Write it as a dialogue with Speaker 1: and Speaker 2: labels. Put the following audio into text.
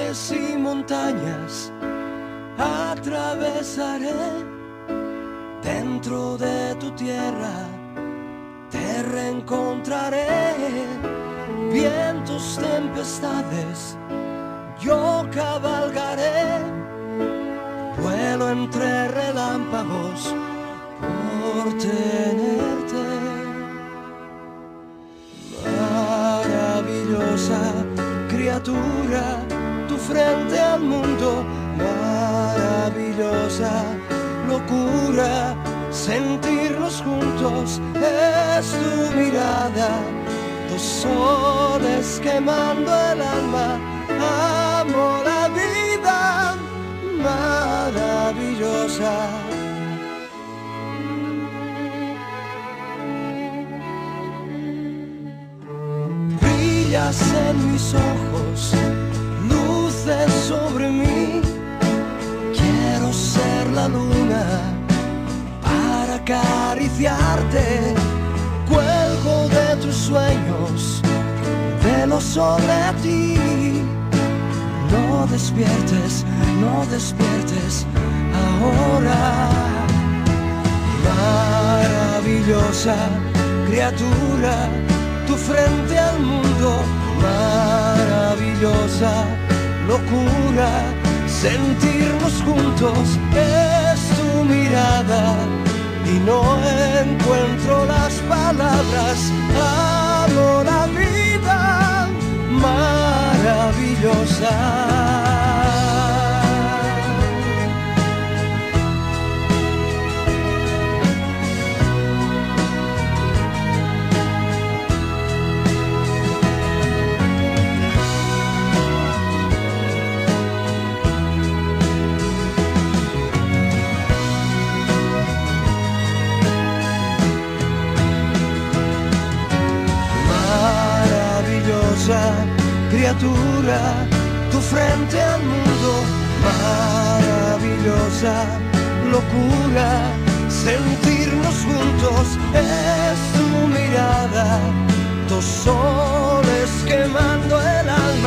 Speaker 1: mares y montañas atravesaré. Dentro de tu tierra te reencontraré. Vientos, tempestades, yo cabalgaré. Vuelo entre relámpagos por tenerte. Maravillosa criatura, tu frente al mundo. Maravillosa locura, sentirnos juntos. Es tu mirada, dos soles quemando el alma. Amo la vida maravillosa. Brillas en mis ojos, luces sobre mí. Quiero ser la luna para acariciarte. Cuelgo de tus sueños, velo sobre ti. No despiertes, no despiertes ahora. Maravillosa criatura, tu frente al mundo. Maravillosa locura, sentirnos juntos. Es tu mirada y no encuentro las palabras. Amo la vida maravillosa. Criatura, tu frente al mundo. Maravillosa locura, sentirnos juntos. Es tu mirada, dos soles quemando el alma.